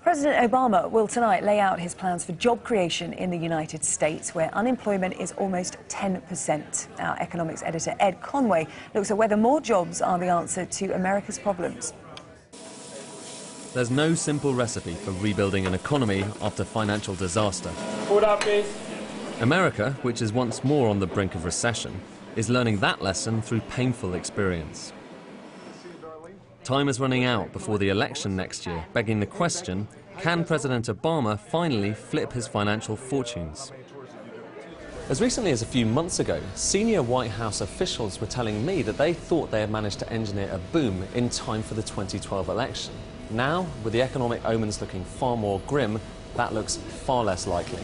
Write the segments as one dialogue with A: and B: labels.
A: President Obama will tonight lay out his plans for job creation in the United States, where unemployment is almost 10%. Our economics editor Ed Conway looks at whether more jobs are the answer to America's problems.
B: There's no simple recipe for rebuilding an economy after financial disaster.
C: Hold up, please.
B: America, which is once more on the brink of recession, is learning that lesson through painful experience. Time is running out before the election next year, begging the question, can President Obama finally flip his financial fortunes? As recently as a few months ago, senior White House officials were telling me that they thought they had managed to engineer a boom in time for the 2012 election. Now, with the economic omens looking far more grim, that looks far less likely.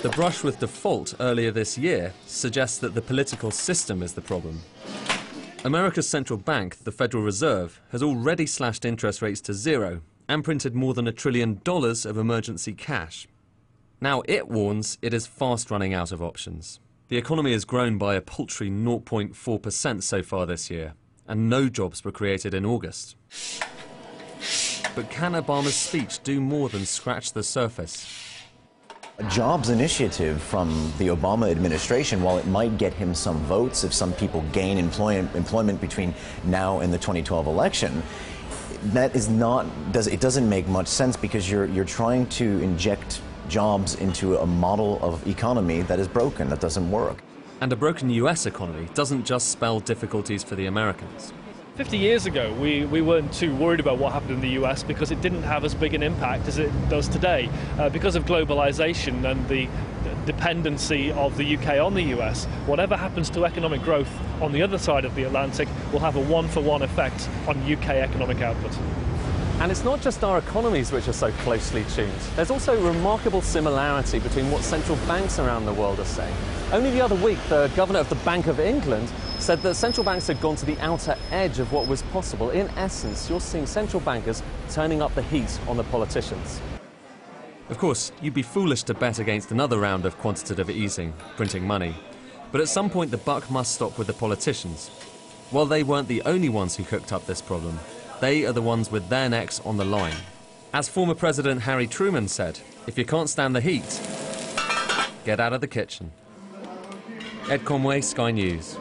B: The brush with default earlier this year suggests that the political system is the problem. America's central bank, the Federal Reserve, has already slashed interest rates to zero and printed more than $1 trillion of emergency cash. Now it warns it is fast running out of options. The economy has grown by a paltry 0.4% so far this year, and no jobs were created in August. But can Obama's speech do more than scratch the surface?
D: A jobs initiative from the Obama administration, while it might get him some votes if some people gain employment between now and the 2012 election, that is not, it doesn't make much sense, because you're trying to inject jobs into a model of economy that is broken, that doesn't work.
B: And a broken US economy doesn't just spell difficulties for the Americans.
C: 50 years ago, we weren't too worried about what happened in the US because it didn't have as big an impact as it does today. Because of globalization and the dependency of the UK on the US, whatever happens to economic growth on the other side of the Atlantic will have a one-for-one effect on UK economic output.
B: And it's not just our economies which are so closely tuned. There's also remarkable similarity between what central banks around the world are saying. Only the other week, the governor of the Bank of England said that central banks had gone to the outer edge of what was possible. In essence, you're seeing central bankers turning up the heat on the politicians. Of course, you'd be foolish to bet against another round of quantitative easing, printing money. But at some point, the buck must stop with the politicians. While they weren't the only ones who cooked up this problem, they are the ones with their necks on the line. As former President Harry Truman said, if you can't stand the heat, get out of the kitchen. Ed Conway, Sky News.